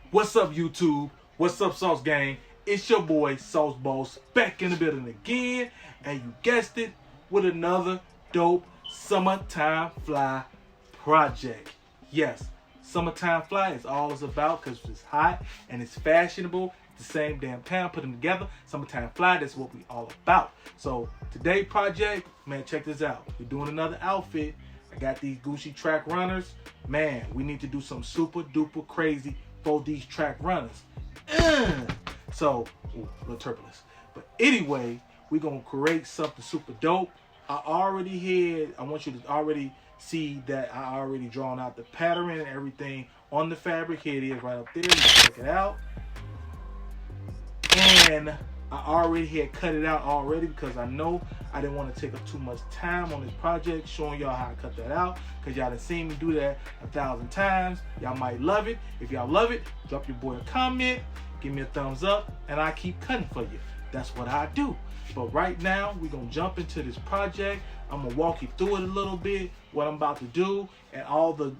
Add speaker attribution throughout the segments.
Speaker 1: What's up, YouTube? What's up, Sauce Gang? It's your boy, Sauce Boss, back in the building again. And you guessed it, with another dope Summertime Fly project. Yes, Summertime Fly is all it's about because it's hot and it's fashionable. At the same damn time, put them together. Summertime Fly, that's what we all about. So, today project, man, check this out. We're doing another outfit. I got these Gucci track runners. Man, we need to do some super duper crazy for these track runners. So, ooh, a little turbulence. But anyway, we're going to create something super dope. I want you to already see that I already drawn out the pattern and everything on the fabric. Here it is right up there. You can check it out. And I already had cut it out already because I know I didn't want to take up too much time on this project showing y'all how I cut that out, because y'all done seen me do that 1,000 times. Y'all might love it. If y'all love it, drop your boy a comment, give me a thumbs up, and I keep cutting for you. That's what I do. But right now, we're going to jump into this project. I'm going to walk you through it a little bit, what I'm about to do, and all the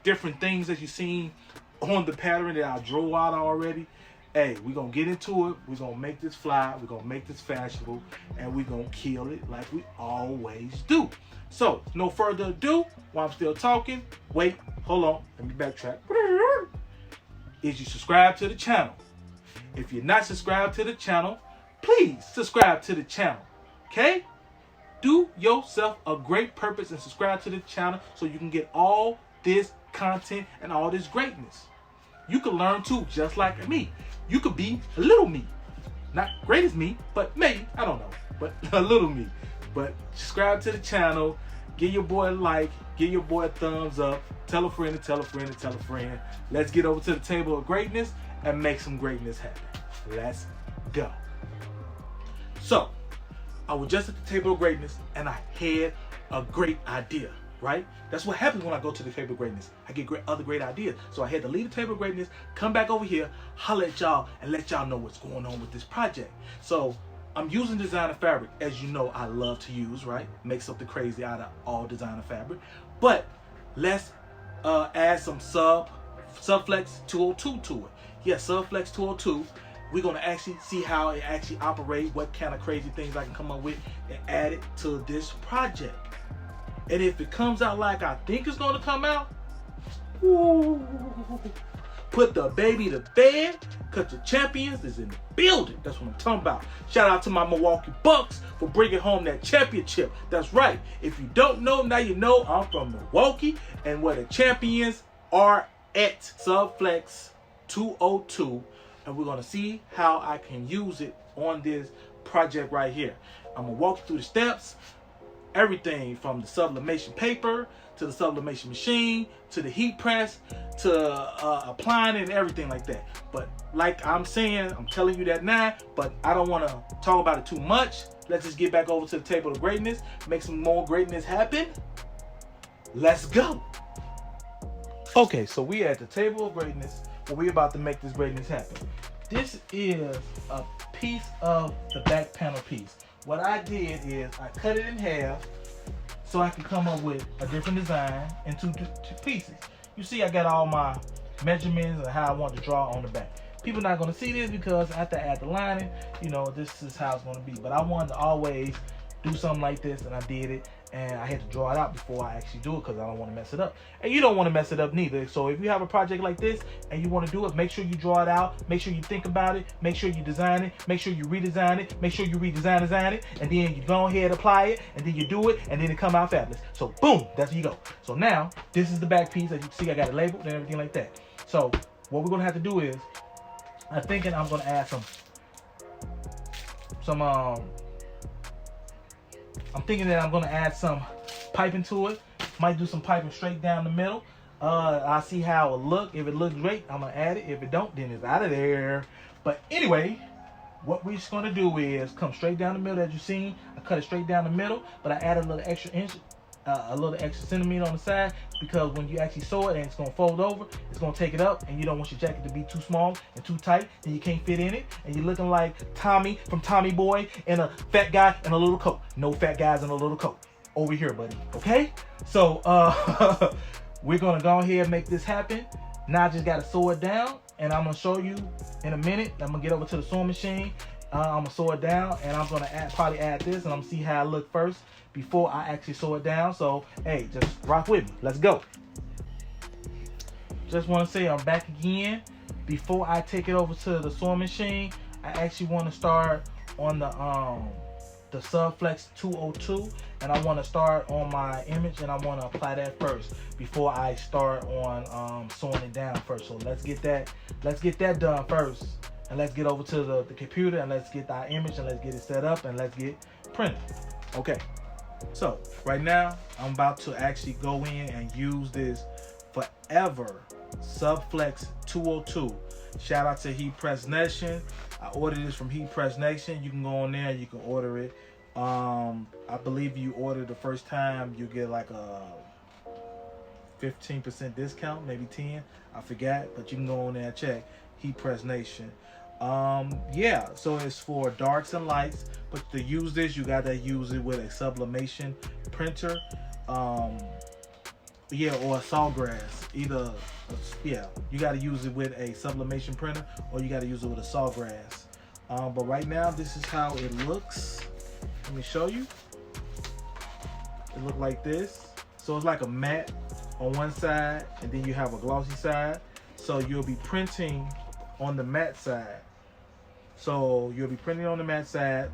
Speaker 1: different things that you've seen on the pattern that I drew out already. Hey, we're going to get into it. We're going to make this fly. We're going to make this fashionable. And we're going to kill it like we always do. So, no further ado, while I'm still talking, wait, hold on. Let me backtrack. Is you subscribe to the channel. If you're not subscribed to the channel, please subscribe to the channel. Okay? Do yourself a great purpose and subscribe to the channel so you can get all this content and all this greatness. You can learn too, just like me. You could be a little me. Not great as me, but maybe, I don't know. But a little me. But subscribe to the channel. Give your boy a like. Give your boy a thumbs up. Tell a friend to tell a friend to tell a friend. Let's get over to the table of greatness and make some greatness happen. Let's go. So, I was just at the table of greatness and I had a great idea. Right? That's what happens when I go to the table of greatness. I get other great ideas. So I had to leave the table of greatness, come back over here, holler at y'all, and let y'all know what's going on with this project. So I'm using designer fabric, as you know I love to use, right? Make something crazy out of all designer fabric. But let's add some subflex 202 to it. Yeah, subflex 202. We're going to actually see how it actually operates, what kind of crazy things I can come up with and add it to this project. And if it comes out like I think it's going to come out, ooh, put the baby to bed, because the champions is in the building. That's what I'm talking about. Shout out to my Milwaukee Bucks for bringing home that championship. That's right. If you don't know, now you know. I'm from Milwaukee, and where the champions are at. Subflex 202. And we're going to see how I can use it on this project right here. I'm going to walk you through the steps. Everything from the sublimation paper to the sublimation machine to the heat press to applying it and everything like that. But like I'm saying, I'm telling you that now, but I don't want to talk about it too much. Let's just get back over to the table of greatness, make some more greatness happen. Let's go. Okay, so we at the table of greatness, and we about to make this greatness happen. This is a piece of the back panel piece. What I did is I cut it in half so I can come up with a different design in two pieces. You see, I got all my measurements and how I want to draw on the back. People not going to see this because I have to add the lining. You know, this is how it's going to be. But I wanted to always do something like this, and I did it. And I had to draw it out before I actually do it because I don't want to mess it up. And you don't want to mess it up neither. So if you have a project like this and you want to do it, make sure you draw it out. Make sure you think about it. Make sure you design it. Make sure you redesign it. Make sure you design it. And then you go ahead, apply it. And then you do it. And then it come out fabulous. So boom, that's where you go. So now, this is the back piece. As you can see, I got it labeled and everything like that. So what we're going to have to do is, I'm thinking I'm going to add I'm thinking that I'm going to add some piping to it. Might do some piping straight down the middle. I'll see how it look. If it looks great, I'm going to add it. If it don't, then it's out of there. But anyway, what we're just going to do is come straight down the middle. As you've seen, I cut it straight down the middle. But I added a little extra inch, a little extra centimeter on the side, because when you actually sew it and it's going to fold over, it's going to take it up, and you don't want your jacket to be too small and too tight, then you can't fit in it, and you're looking like Tommy from Tommy Boy and a fat guy in a little coat. No fat guys in a little coat over here, buddy. Okay? So we're going to go ahead and make this happen. Now I just got to sew it down, and I'm gonna show you in a minute. I'm gonna get over to the sewing machine. I'm gonna sew it down, and I'm gonna probably add this, and I'm gonna see how it look first before I actually sew it down. So hey, just rock with me. Let's go. Just want to say I'm back again. Before I take it over to the sewing machine, I actually want to start on the subFlex 202, and I want to start on my image, and I want to apply that first before I start on sewing it down first. So let's get that done first, and let's get over to the computer, and let's get our image, and let's get it set up, and let's get printed. Okay, so right now I'm about to actually go in and use this forever subFlex 202. Shout out to Heat Press Nation. I ordered this from Heat Press Nation. You can go on there, you can order it. I believe you order the first time, you get like a 15% discount, maybe 10, I forgot, but you can go on there and check Heat Press Nation. Yeah, so it's for darks and lights, but to use this, you gotta use it with a sublimation printer, yeah, or a sawgrass. Either, yeah, you gotta use it with a sublimation printer, or you gotta use it with a sawgrass. But right now, this is how it looks. Let me show you. It look like this. So it's like a matte on one side, and then you have a glossy side. So you'll be printing on the matte side. So you'll be printing on the matte side,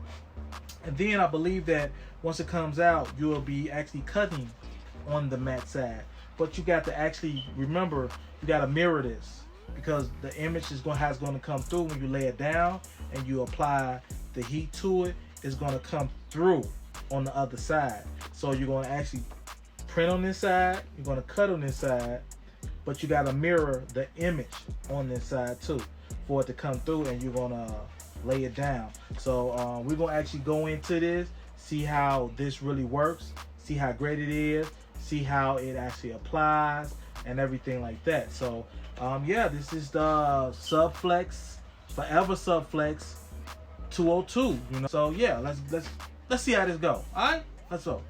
Speaker 1: and then I believe that once it comes out, you'll be actually cutting on the matte side. But you got to actually remember, you got to mirror this, because the image is going to come through when you lay it down and you apply the heat to it. It's going to come through on the other side. So you're going to actually print on this side, you're going to cut on this side, but you got to mirror the image on this side too for it to come through, and you're going to lay it down. So we're going to actually go into this, see how this really works, see how great it is, see how it actually applies and everything like that. So yeah, this is the subFlex, forever subFlex 202, you know. So yeah, let's see how this go. All right, let's go.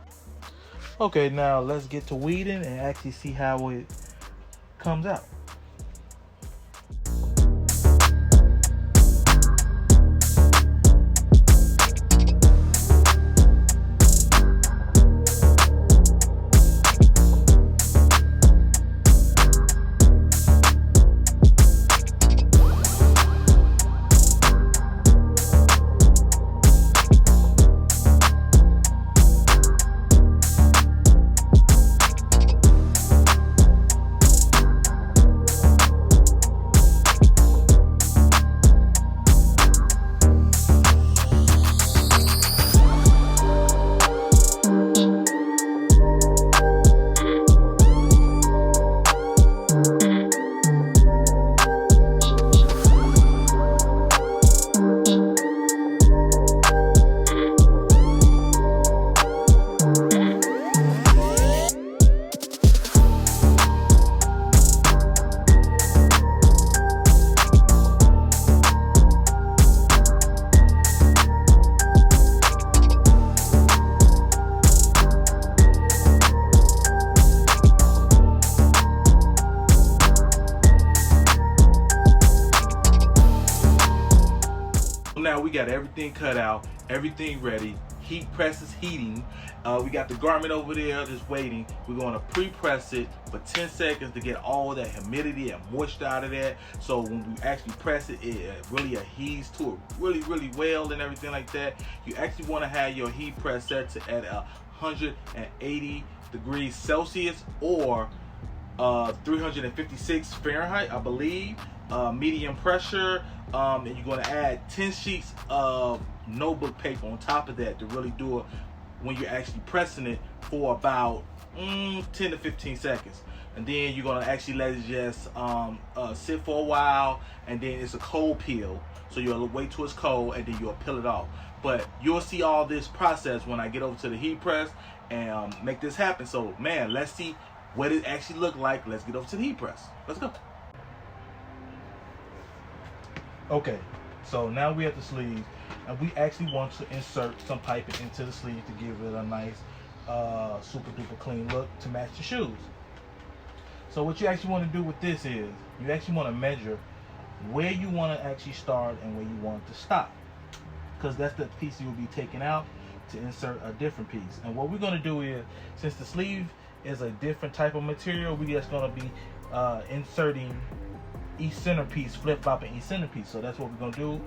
Speaker 1: Okay, now let's get to weeding and actually see how it comes out. Now we got everything cut out, everything ready. Heat press is heating. We got the garment over there just waiting. We're going to pre-press it for 10 seconds to get all that humidity and moisture out of that. So when we actually press it, it really adheres to it really well and everything like that. You actually want to have your heat press set to at 180 degrees Celsius or 356 Fahrenheit, I believe. Medium pressure, and you're going to add 10 sheets of notebook paper on top of that to really do it when you're actually pressing it for about 10 to 15 seconds. And then you're going to actually let it just sit for a while, and then it's a cold peel, so you'll wait till it's cold and then you'll peel it off. But you'll see all this process when I get over to the heat press and make this happen. So man, let's see what it actually look like. Let's get over to the heat press. Let's go. Okay, so now we're at the sleeves, and we actually want to insert some piping into the sleeve to give it a nice super duper clean look to match the shoes. So what you actually want to do with this is you actually want to measure where you want to actually start and where you want to stop, because that's the piece you'll be taking out to insert a different piece. And what we're going to do is, since the sleeve is a different type of material, we just going to be inserting each centerpiece, flip-flopping each centerpiece. So that's what we're going to do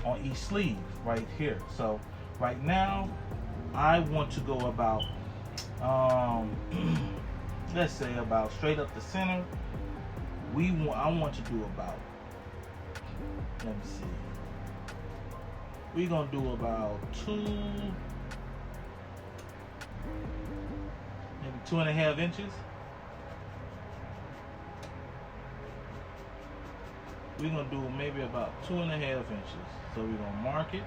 Speaker 1: on each sleeve right here. So right now I want to go about let's say about straight up the center. I want to do about, let me see, we're gonna do about maybe 2.5 inches. We're gonna do maybe about 2.5 inches. So we're gonna mark it,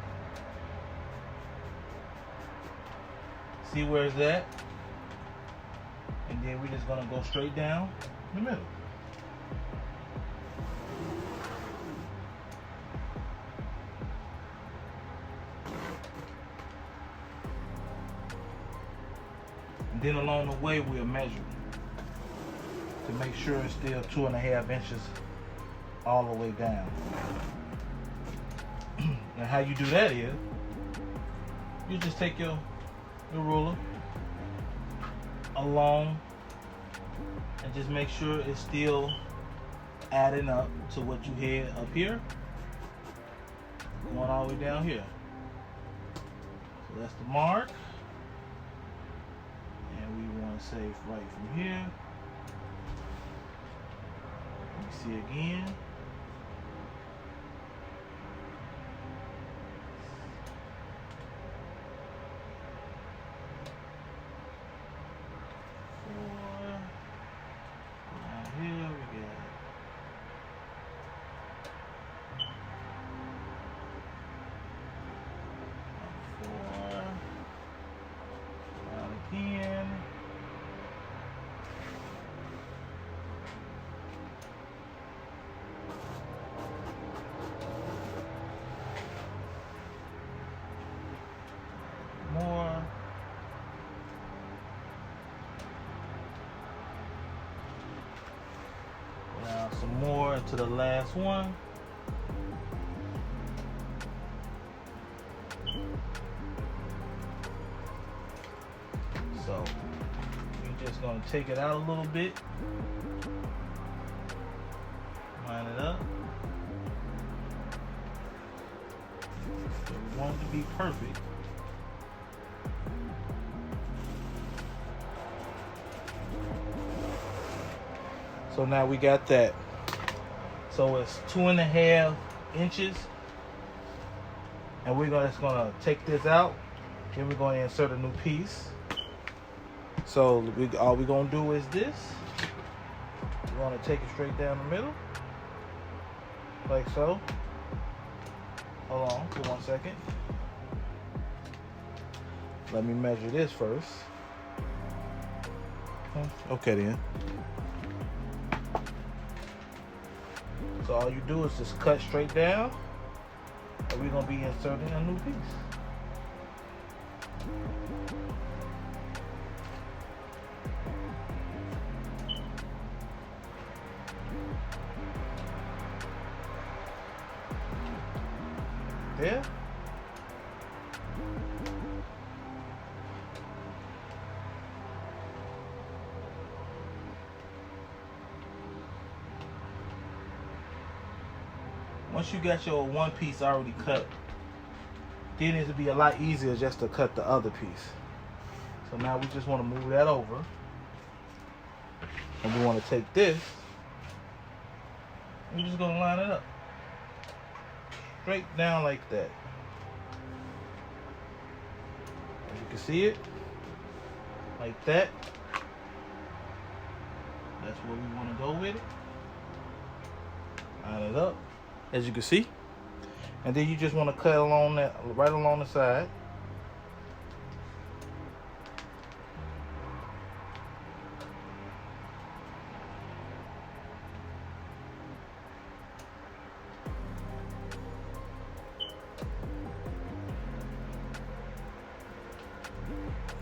Speaker 1: see where it's at, and then we're just gonna go straight down the middle. And then along the way we'll measure to make sure it's still 2.5 inches all the way down. And how you do that is, you just take your ruler along and just make sure it's still adding up to what you had up here, going all the way down here. So that's the mark, and we want to say right from here. Let me see again. More. Now some more to the last one. So you're just gonna take it out a little bit, line it up. We want it to be perfect. So now we got that. So it's 2.5 inches, and we're just gonna take this out. Then we're gonna insert a new piece. So all we're gonna do is this. We're gonna take it straight down the middle, like so. Hold on for 1 second. Let me measure this first. Okay then. So all you do is just cut straight down, and we're gonna be inserting a new piece. There. Once you got your one piece already cut, then it'll be a lot easier just to cut the other piece. So now we just want to move that over, and we want to take this, we're just going to line it up straight down like that. As you can see it, like that. That's where we want to go with it. Line it up, as you can see. And then you just want to cut along that, right along the side.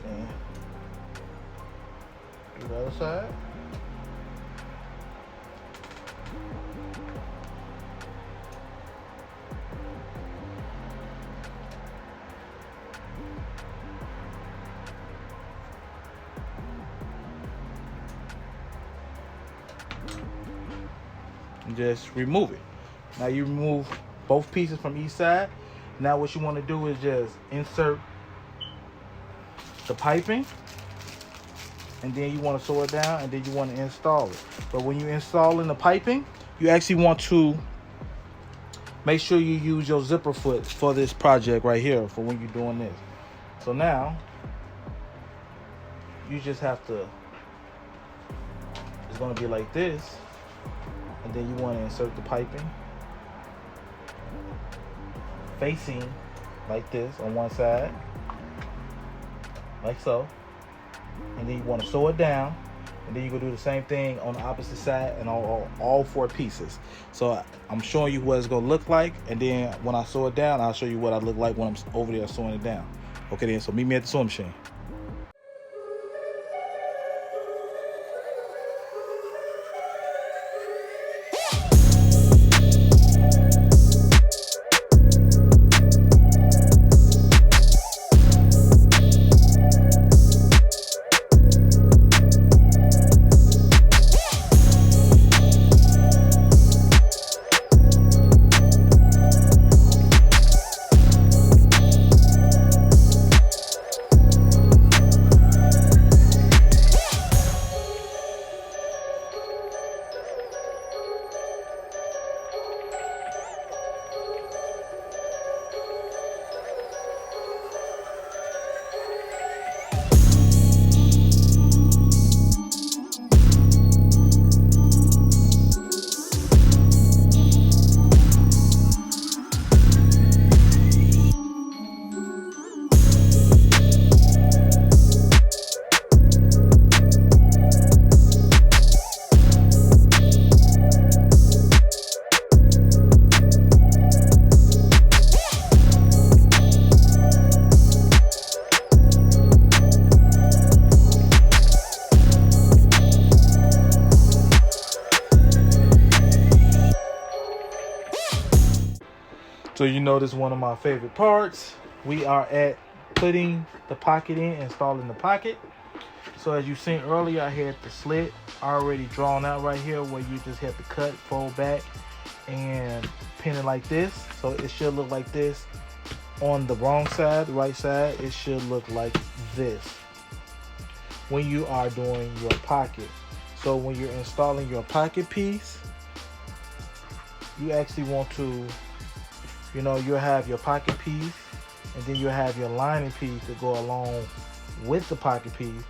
Speaker 1: And do the other side. and just remove it. Now you remove both pieces from each side. Now what you want to do is just insert the piping, and then you want to sew it down, and then you want to install it. But when you're installing the piping, you actually want to make sure you use your zipper foot for this project right here for when you're doing this. So now you just have to, it's going to be like this, and then you want to insert the piping facing like this on one side, like so, and then you want to sew it down, and then you're going to do the same thing on the opposite side and all 4 pieces. So I'm showing you what it's going to look like, and then when I sew it down, I'll show you what I look like when I'm over there sewing it down. Okay then, so meet me at the sewing machine. So you know, this is one of my favorite parts. We are at putting the pocket in, installing the pocket. So as you seen earlier, I had the slit already drawn out right here, where you just have to cut, fold back, and pin it like this. So it should look like this. On the wrong side, the right side, it should look like this when you are doing your pocket. So when you're installing your pocket piece, you actually want to, you know, you'll have your pocket piece, and then you'll have your lining piece to go along with the pocket piece,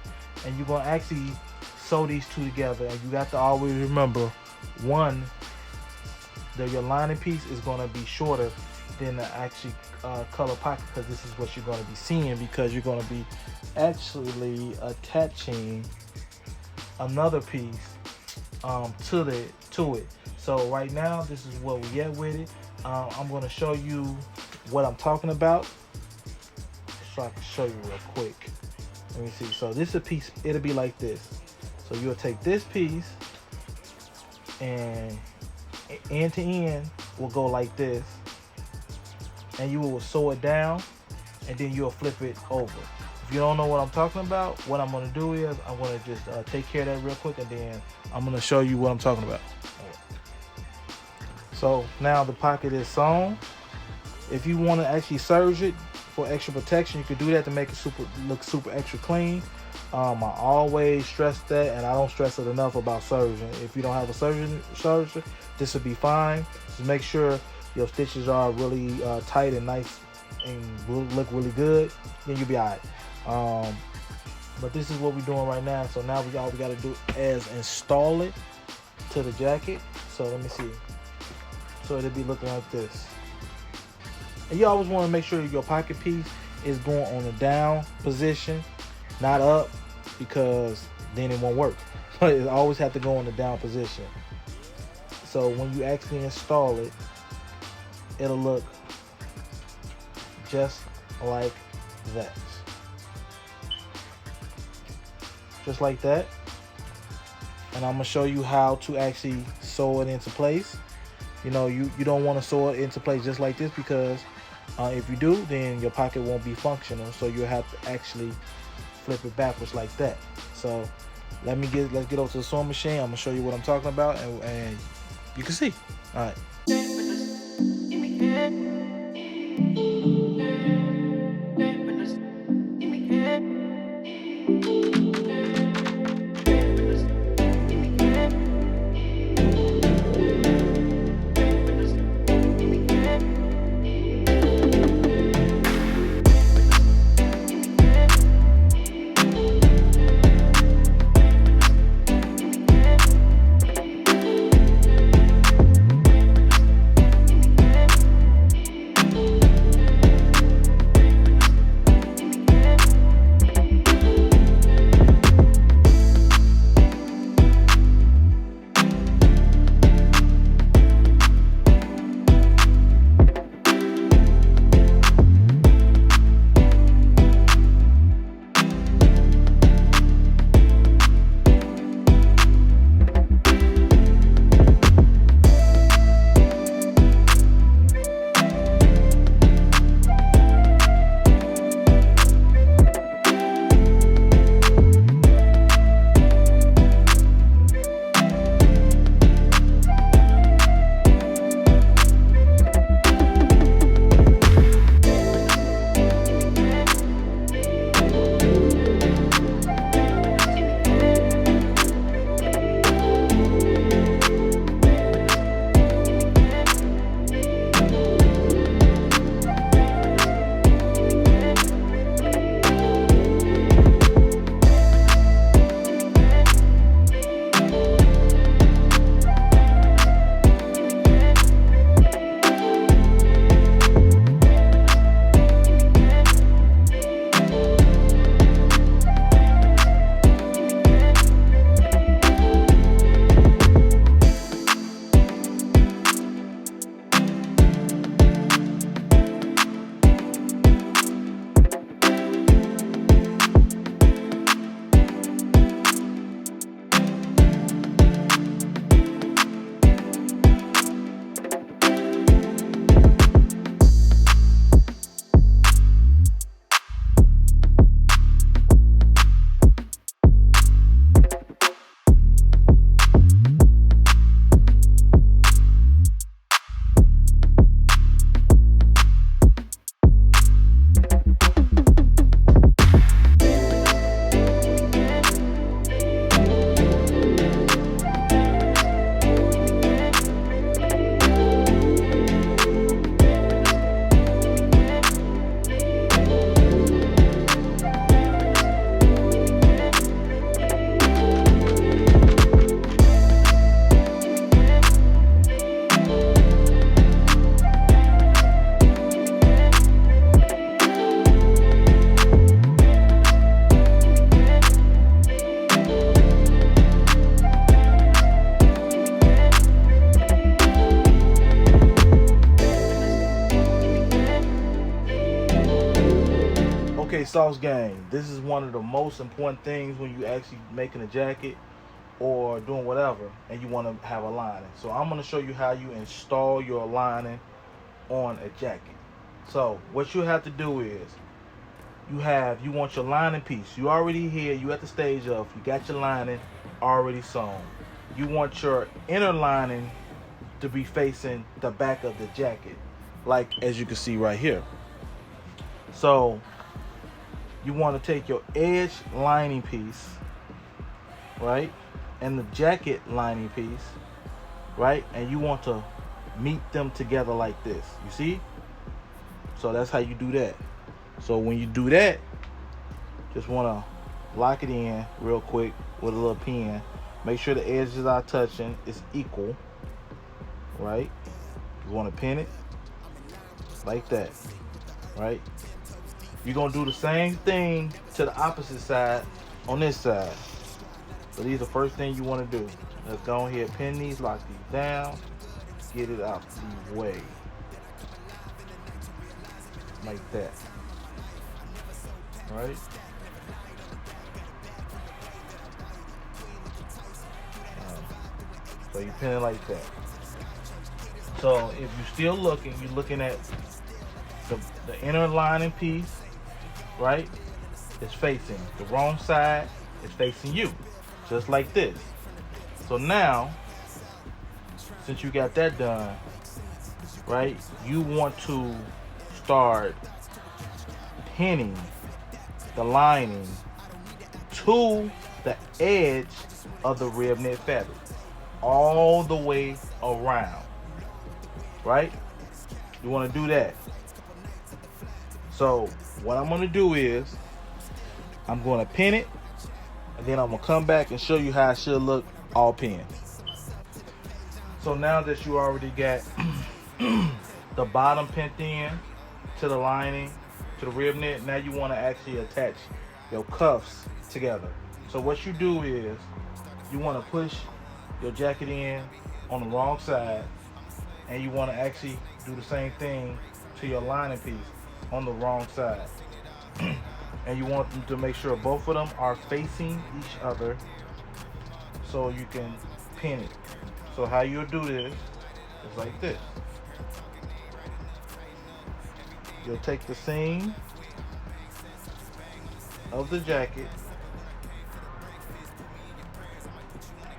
Speaker 1: and you're going to actually sew these two together. And you got to always remember, one, that your lining piece is going to be shorter than the actually color pocket, because this is what you're going to be seeing, because you're going to be actually attaching another piece to it. So right now, this is what we get with it. I'm going to show you what I'm talking about, so I can show you real quick. Let me see. So this is a piece, it'll be like this. So you'll take this piece, and end to end will go like this, and you will sew it down, and then you'll flip it over. If you don't know what I'm talking about, what I'm going to do is I'm going to just take care of that real quick, and then I'm going to show you what I'm talking about. So now the pocket is sewn. If you want to actually serge it for extra protection, you can do that to make it look super extra clean. I always stress that, and I don't stress it enough about serging. If you don't have a serger, this will be fine. Just make sure your stitches are really tight and nice and will look really good, then you'll be all right. But this is what we're doing right now. So now all we got to do is install it to the jacket. So let me see. So it'll be looking like this. And you always want to make sure your pocket piece is going on the down position, not up, because then it won't work. But it always have to go in the down position. So when you actually install it, it'll look just like that. Just like that. And I'm going to show you how to actually sew it into place. You know, you don't want to sew it into place just like this, because if you do, then your pocket won't be functional. So you'll have to actually flip it backwards like that. So let's get over to the sewing machine. I'm gonna show you what I'm talking about, and you can see. All right. Okay, Sauce Gang, this is one of the most important things when you actually making a jacket or doing whatever and you want to have a lining. So I'm going to show you how you install your lining on a jacket. So what you have to do is you want your lining piece. You already here, you at the stage of you got your lining already sewn. You want your inner lining to be facing the back of the jacket, like as you can see right here. So you want to take your edge lining piece, right, and the jacket lining piece, right, and you want to meet them together like this. You see? So that's how you do that. So when you do that, just want to lock it in real quick with a little pin. Make sure the edges are touching. It's equal, right? You want to pin it like that, right? You're going to do the same thing to the opposite side on this side. So these are the first thing you want to do. Let's go ahead, pin these, lock these down, get it out the way. Like that. Right? So you pin it like that. So if you're still looking, you're looking at the inner lining piece, right? It's facing the wrong side. It's facing you, just like this. So now since you got that done, right, you want to start pinning the lining to the edge of the rib knit fabric all the way around, right? You want to do that. So what I'm going to do is I'm going to pin it, and then I'm going to come back and show you how it should look all pinned. So now that you already got the bottom pinned in to the lining, to the rib knit, now you want to actually attach your cuffs together. So what you do is you want to push your jacket in on the wrong side, and you want to actually do the same thing to your lining piece on the wrong side. And you want them to make sure both of them are facing each other so you can pin it. So how you'll do this is like this. You'll take the seam of the jacket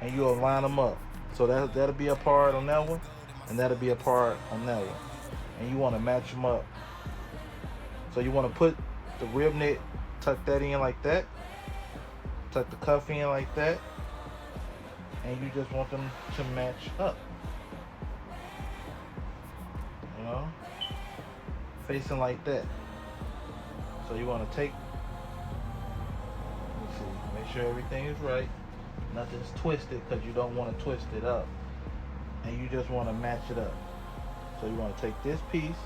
Speaker 1: and you'll line them up. So that'll be a part on that one, and that'll be a part on that one. And you want to match them up. So you want to put the rib knit, tuck that in like that, tuck the cuff in like that, and you just want them to match up. You know, facing like that. So you want to take, let's see, make sure everything is right. Nothing's twisted, because you don't want to twist it up. And you just want to match it up. So you want to take this piece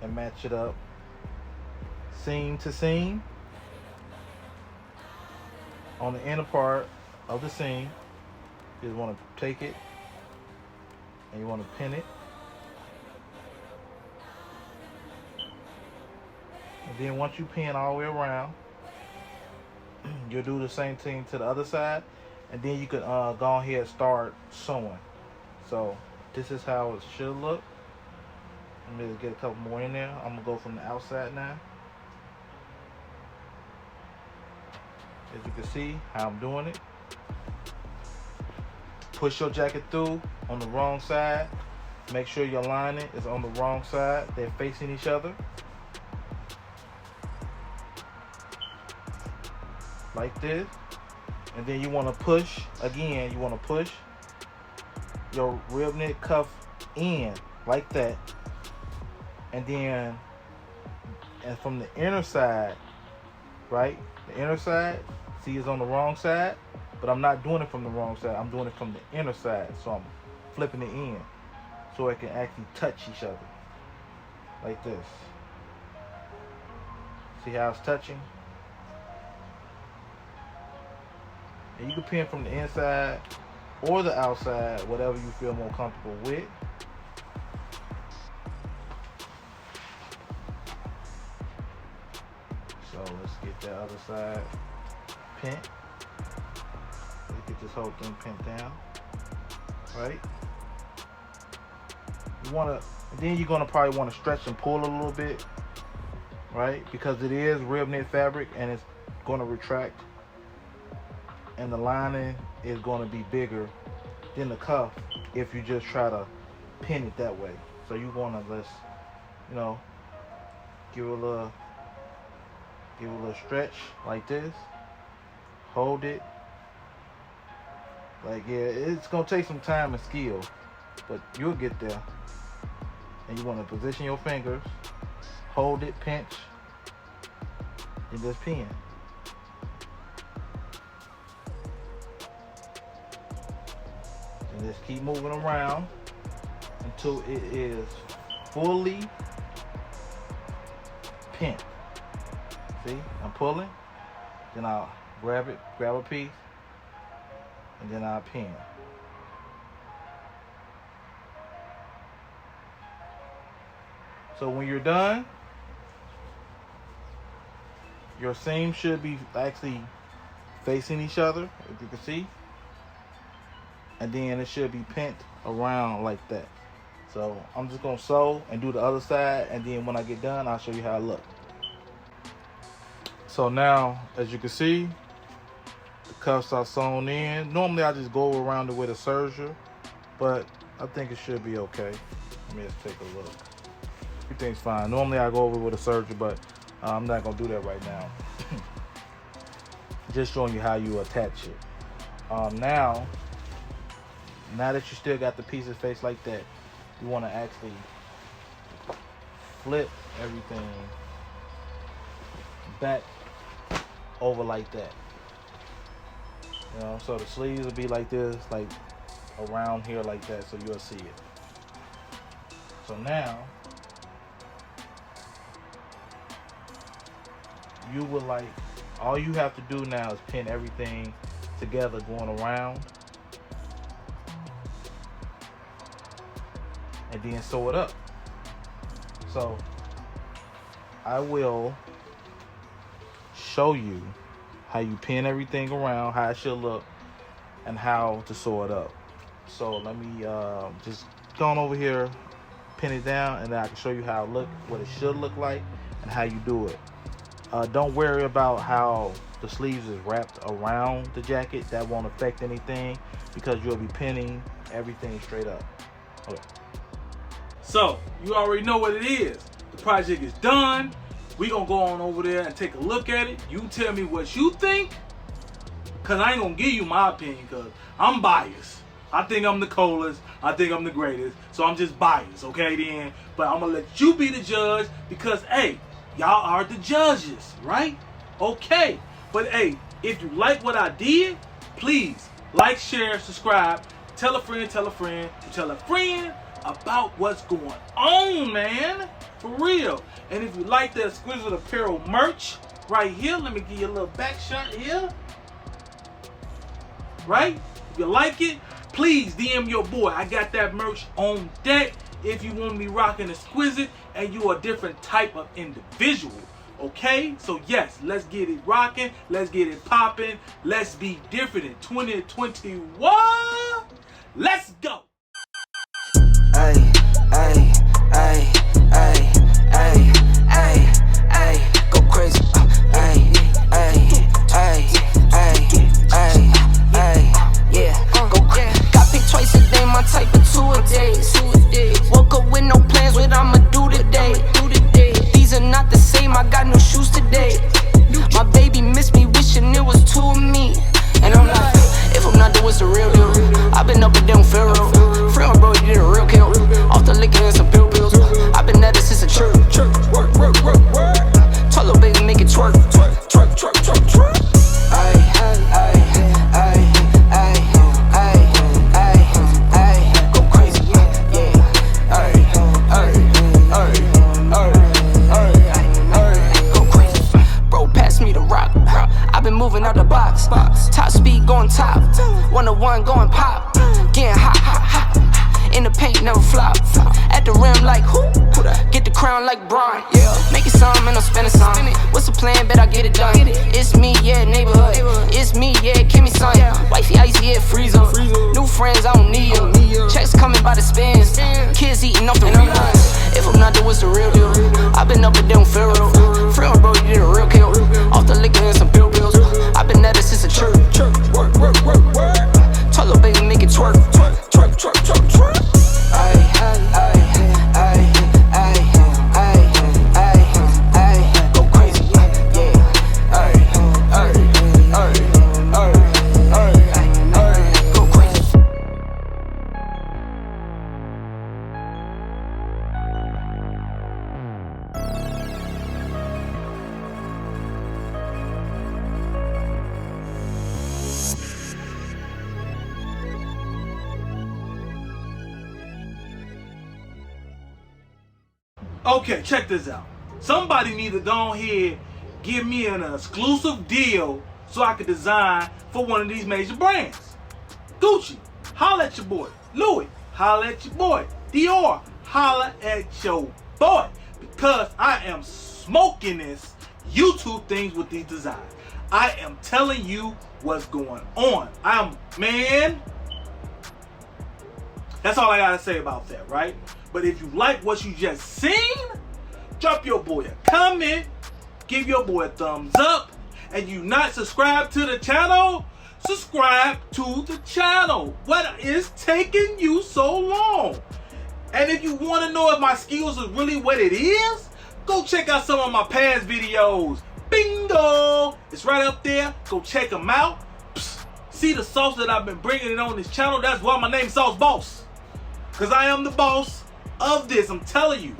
Speaker 1: and match it up seam to seam. On the inner part of the seam, you just want to take it and you want to pin it. And then once you pin all the way around, you'll do the same thing to the other side, and then you can go ahead and start sewing. So this is how it should look. Let me get a couple more in there. I'm gonna go from the outside now. As you can see how I'm doing it. Push your jacket through on the wrong side. Make sure your lining is on the wrong side. They're facing each other. Like this. And then you want to push, again, you want to push your rib knit cuff in like that. And then, and from the inner side, right? The inner side, see, is on the wrong side, but I'm not doing it from the wrong side. I'm doing it from the inner side. So I'm flipping it in so it can actually touch each other. Like this. See how it's touching? And you can pin from the inside or the outside, whatever you feel more comfortable with. So let's get that other side pinned. Let's get this whole thing pinned down. Right? You wanna, and then you're gonna probably want to stretch and pull a little bit, right? Because it is rib knit fabric and it's gonna retract. And the lining is going to be bigger than the cuff if you just try to pin it that way. So you want to just, you know, give it a little stretch like this. Hold it. Like, yeah, it's going to take some time and skill, but you'll get there. And you want to position your fingers, hold it, pinch, and just pin. And just keep moving around until it is fully pinned. See, I'm pulling, then I'll grab a piece, and then I'll pin. So when you're done, your seam should be actually facing each other, as you can see. And then it should be pinned around like that. So I'm just gonna sew and do the other side, and then when I get done, I'll show you how it looks. So now, as you can see, the cuffs are sewn in. Normally I just go around it with a serger, but I think it should be okay. Let me just take a look. Everything's fine. Normally I go over with a serger, but I'm not gonna do that right now. Just showing you how you attach it. Now that you still got the pieces faced like that, you want to actually flip everything back over like that. You know, so the sleeves will be like this, like around here like that, so you'll see it. So now you would like, all you have to do now is pin everything together going around, and then sew it up. So I will show you how you pin everything around, how it should look, and how to sew it up. So let me just go on over here, pin it down, and then I can show you how it look, what it should look like, and how you do it. Don't worry about how the sleeves is wrapped around the jacket. That won't affect anything because you'll be pinning everything straight up. Okay. So you already know what it is. The project is done. We gonna go on over there and take a look at it. You tell me what you think, cause I ain't gonna give you my opinion, cause I'm biased. I think I'm the coolest. I think I'm the greatest. So I'm just biased, okay then? But I'm gonna let you be the judge because, hey, y'all are the judges, right? Okay. But hey, if you like what I did, please like, share, subscribe, tell a friend, tell a friend about what's going on, man. For real. And if you like that exquisite apparel merch right here, let me give you a little back shot here. Right? If you like it, please DM your boy. I got that merch on deck. If you want me rocking exquisite and you are a different type of individual. Okay? So yes, let's get it rocking. Let's get it popping. Let's be different in 2021. Let's go.
Speaker 2: Ay, ay, ay, ay, ay, ay, ay, go crazy. Ay, ay, ay, ay, ay, ay, yeah, go crazy. Got picked twice a day, my type of 2 a day. Woke up with no plans, what I'ma do today. These are not the same, I got new shoes today. My baby missed me, wishing it was 2 of me. And I'm like, if I'm not doing what's the real deal. I've been up and down Pharaoh. Friend, bro, you did a real kill. Off the liquor and some pill pills. I've been at it since a church. Work. Tell little baby, make it twerk. Twerk. Ay, ay, ay, ay, ay, ay, go crazy. Yeah. Ay, go crazy. Bro, pass me the rock. I've been moving out the box. Top speed going top. 101 going pop. Getting hot. In the paint, never flop. At the rim like who? Get the crown like Brian. Yeah. Make it some and I'm spending some. What's the plan? Bet I get it done. It's me, yeah, neighborhood. It's me, yeah, give me some. Wifey icy, yeah, freeze up. New friends, I don't need them. Checks coming by the spins. Kids eating off the reruns. If I'm not doing what's the real deal. I've been up and down Pharaoh. Friend, bro, you did a real kill. Off the liquor and some pill pills. I've been at it since a church. Work. Tell little baby, make it twerk. Twerk. Ay, go crazy. Yeah. Ay, go crazy.
Speaker 1: Okay, check this out. Somebody need to go ahead, give me an exclusive deal so I can design for one of these major brands. Gucci, holla at your boy. Louis, holla at your boy. Dior, holla at your boy. Because I am smoking this YouTube things with these designs. I am telling you what's going on. Man, that's all I gotta say about that, right? But if you like what you just seen, drop your boy a comment, give your boy a thumbs up, and you not subscribed to the channel, subscribe to the channel. What is taking you so long? And if you want to know if my skills is really what it is, go check out some of my past videos. Bingo! It's right up there. Go check them out. Psst. See the sauce that I've been bringing on this channel? That's why my name's Sauce Boss. Because I am the boss of this. I'm telling you.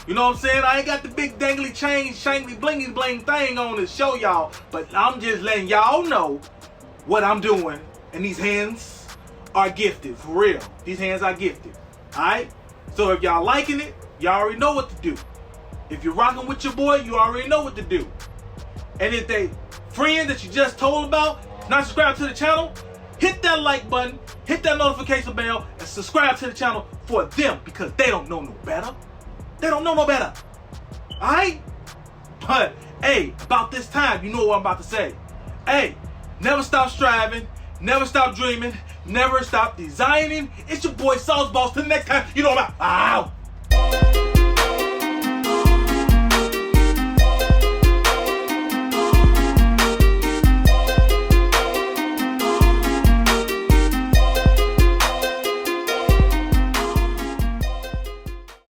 Speaker 1: You know what I'm saying? I ain't got the big dangly chain, shangly blingy bling thing on to show y'all. But I'm just letting y'all know what I'm doing. And these hands are gifted. For real. These hands are gifted. Alright? So if y'all liking it, y'all already know what to do. If you're rocking with your boy, you already know what to do. And if they friends that you just told about not subscribe to the channel, hit that like button, hit that notification bell, and subscribe to the channel for them, because they don't know no better. They don't know no better. Alright? But hey, about this time, you know what I'm about to say. Hey, never stop striving, never stop dreaming, never stop designing. It's your boy Sauce Boss. Till the next time, you know what I'm about. Ow!